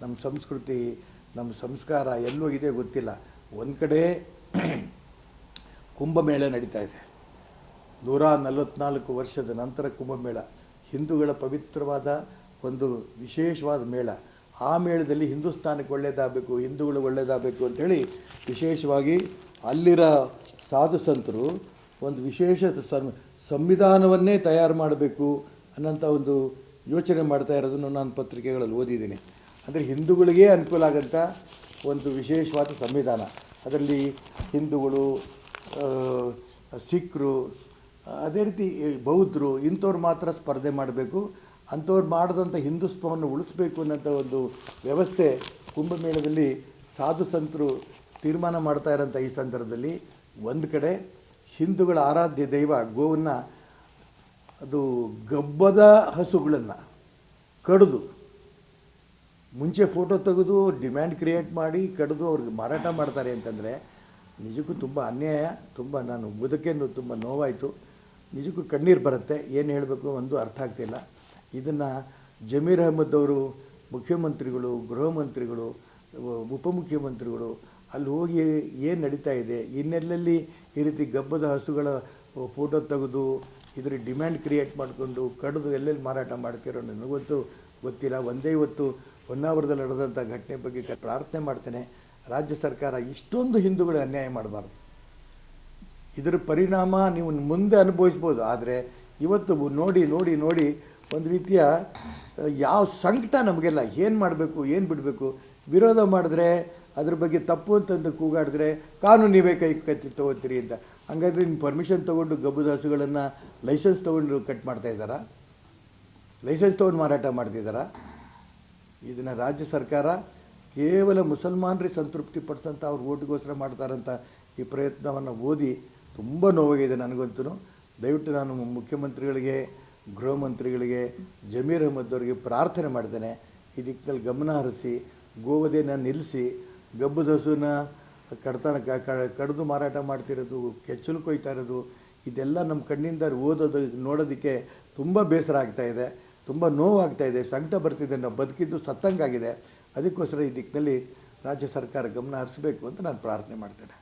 ನಮ್ಮ ಸಂಸ್ಕೃತಿ, ನಮ್ಮ ಸಂಸ್ಕಾರ ಎಲ್ಲೋಗಿದೆ ಗೊತ್ತಿಲ್ಲ. ಒಂದು ಕಡೆ ಕುಂಭಮೇಳ ನಡೀತಾ ಇದೆ. 144 ವರ್ಷದ ನಂತರ ಕುಂಭಮೇಳ ಹಿಂದೂಗಳ ಪವಿತ್ರವಾದ ಒಂದು ವಿಶೇಷವಾದ ಮೇಳ. ಆ ಮೇಳದಲ್ಲಿ ಹಿಂದೂಸ್ತಾನಕ್ಕೆ ಒಳ್ಳೆಯದಾಗಬೇಕು, ಹಿಂದೂಗಳು ಒಳ್ಳೆಯದಾಗಬೇಕು ಅಂಥೇಳಿ ವಿಶೇಷವಾಗಿ ಅಲ್ಲಿರೋ ಸಾಧು ಸಂತರು ಒಂದು ವಿಶೇಷ ಸಂವಿಧಾನವನ್ನೇ ತಯಾರು ಮಾಡಬೇಕು ಅನ್ನೋಂಥ ಒಂದು ಯೋಚನೆ ಮಾಡ್ತಾ ಇರೋದನ್ನು ನಾನು ಪತ್ರಿಕೆಗಳಲ್ಲಿ ಓದಿದ್ದೀನಿ. ಅಂದರೆ ಹಿಂದೂಗಳಿಗೆ ಅನುಕೂಲ ಆಗೋಂಥ ಒಂದು ವಿಶೇಷವಾದ ಸಂವಿಧಾನ. ಅದರಲ್ಲಿ ಹಿಂದೂಗಳು, ಸಿಖ್ರು, ಅದೇ ರೀತಿ ಬೌದ್ಧರು ಇಂಥವ್ರು ಮಾತ್ರ ಸ್ಪರ್ಧೆ ಮಾಡಬೇಕು. ಅಂಥವ್ರು ಮಾಡಿದಂಥ ಹಿಂದುತ್ವವನ್ನು ಉಳಿಸ್ಬೇಕು ಅನ್ನೋಂಥ ಒಂದು ವ್ಯವಸ್ಥೆ ಕುಂಭಮೇಳದಲ್ಲಿ ಸಾಧು ಸಂತರು ತೀರ್ಮಾನ ಮಾಡ್ತಾ ಇರೋಂಥ ಈ ಸಂದರ್ಭದಲ್ಲಿ ಒಂದು ಕಡೆ ಹಿಂದೂಗಳ ಆರಾಧ್ಯ ದೈವ ಗೋವನ್ನು, ಅದು ಗಬ್ಬದ ಹಸುಗಳನ್ನು ಕಡಿದು ಮುಂಚೆ ಫೋಟೋ ತೆಗೆದು ಡಿಮ್ಯಾಂಡ್ ಕ್ರಿಯೇಟ್ ಮಾಡಿ ಕಡಿದು ಅವ್ರಿಗೆ ಮಾರಾಟ ಮಾಡ್ತಾರೆ ಅಂತಂದರೆ ನಿಜಕ್ಕೂ ತುಂಬ ಅನ್ಯಾಯ. ತುಂಬ ನಾನು ಬದುಕೇನು ತುಂಬ ನೋವಾಯಿತು. ನಿಜಕ್ಕೂ ಕಣ್ಣೀರು ಬರುತ್ತೆ. ಏನು ಹೇಳಬೇಕು ಒಂದು ಅರ್ಥ ಆಗ್ತಿಲ್ಲ. ಇದನ್ನು ಜಮೀರ್ ಅಹ್ಮದ್ ಅವರು ಮುಖ್ಯಮಂತ್ರಿಗಳು, ಗೃಹ ಮಂತ್ರಿಗಳು, ಉಪಮುಖ್ಯಮಂತ್ರಿಗಳು ಅಲ್ಲಿ ಹೋಗಿ ಏನು ನಡೀತಾ ಇದೆ, ಇನ್ನೆಲ್ಲಲ್ಲಿ ಈ ರೀತಿ ಗಬ್ಬದ ಹಸುಗಳ ಫೋಟೋ ತೆಗೆದು ಇದ್ರ ಡಿಮ್ಯಾಂಡ್ ಕ್ರಿಯೇಟ್ ಮಾಡಿಕೊಂಡು ಕಡಿದು ಎಲ್ಲೆಲ್ಲಿ ಮಾರಾಟ ಮಾಡ್ತಿರೋ ನನಗಂತೂ ಗೊತ್ತಿಲ್ಲ. ಒಂದೇ ಇವತ್ತು ಹೊನ್ನಾವರದಲ್ಲಿ ನಡೆದಂಥ ಘಟನೆ ಬಗ್ಗೆ ಪ್ರಾರ್ಥನೆ ಮಾಡ್ತೇನೆ, ರಾಜ್ಯ ಸರ್ಕಾರ ಇಷ್ಟೊಂದು ಹಿಂದೂಗಳು ಅನ್ಯಾಯ ಮಾಡಬಾರ್ದು. ಇದರ ಪರಿಣಾಮ ನೀವು ಮುಂದೆ ಅನುಭವಿಸ್ಬೋದು. ಆದರೆ ಇವತ್ತು ನೋಡಿ ನೋಡಿ ನೋಡಿ ಒಂದು ರೀತಿಯ ಯಾವ ಸಂಕಟ ನಮಗೆಲ್ಲ. ಏನು ಮಾಡಬೇಕು, ಏನು ಬಿಡಬೇಕು, ವಿರೋಧ ಮಾಡಿದ್ರೆ ಅದ್ರ ಬಗ್ಗೆ ತಪ್ಪು ಅಂತಂದು ಕೂಗಾಡಿದ್ರೆ ಕಾನೂನು ನೀವೇ ಕೈ ತೊಗೋತೀರಿ ಅಂತ. ಹಂಗಾದ್ರೆ ನಿಮ್ಮ ಪರ್ಮಿಷನ್ ತೊಗೊಂಡು ಗಬ್ಬದ ಹಸುಗಳನ್ನು ಲೈಸೆನ್ಸ್ ತೊಗೊಂಡು ಕಟ್ ಮಾಡ್ತಾ ಇದ್ದಾರಾ? ಲೈಸೆನ್ಸ್ ತೊಗೊಂಡು ಮಾರಾಟ ಮಾಡ್ತಿದ್ದಾರಾ? ಇದನ್ನು ರಾಜ್ಯ ಸರ್ಕಾರ ಕೇವಲ ಮುಸಲ್ಮಾನರಿಗೆ ಸಂತೃಪ್ತಿ ಪಡಿಸೋಂಥ ಅವ್ರ ಓಟಿಗೋಸ್ಕರ ಮಾಡ್ತಾರಂಥ ಈ ಪ್ರಯತ್ನವನ್ನು ಓದಿ ತುಂಬ ನೋವಾಗಿದೆ ನನಗಂತೂ. ದಯವಿಟ್ಟು ನಾನು ಮುಖ್ಯಮಂತ್ರಿಗಳಿಗೆ, ಗೃಹ ಮಂತ್ರಿಗಳಿಗೆ, ಜಮೀರ್ ಅಹ್ಮದ್ ಅವರಿಗೆ ಪ್ರಾರ್ಥನೆ ಮಾಡ್ತೇನೆ, ಈ ದಿಕ್ಕಿನಲ್ಲಿ ಗಮನ ಹರಿಸಿ ಗೋವಧೆನ ನಿಲ್ಲಿಸಿ ಗಬ್ಬದ ಹಸುನ ಕಡಿದು ಮಾರಾಟ ಮಾಡ್ತಿರೋದು, ಕೆಚ್ಚಲು ಕೊಯ್ತಾ ಇರೋದು, ಇದೆಲ್ಲ ನಮ್ಮ ಕಣ್ಣಿಂದ ನೋಡೋದಕ್ಕೆ ತುಂಬ ಬೇಸರ ಆಗ್ತಾಯಿದೆ, ತುಂಬ ನೋವಾಗ್ತಾಯಿದೆ, ಸಂಕಟ ಬರ್ತಿದೆ. ನಾವು ಬದುಕಿದ್ದು ಸತ್ತಂಗಾಗಿದೆ. ಅದಕ್ಕೋಸ್ಕರ ಈ ದಿಕ್ಕಿನಲ್ಲಿ ರಾಜ್ಯ ಸರ್ಕಾರ ಗಮನ ಹರಿಸಬೇಕು ಅಂತ ನಾನು ಪ್ರಾರ್ಥನೆ ಮಾಡ್ತೇನೆ.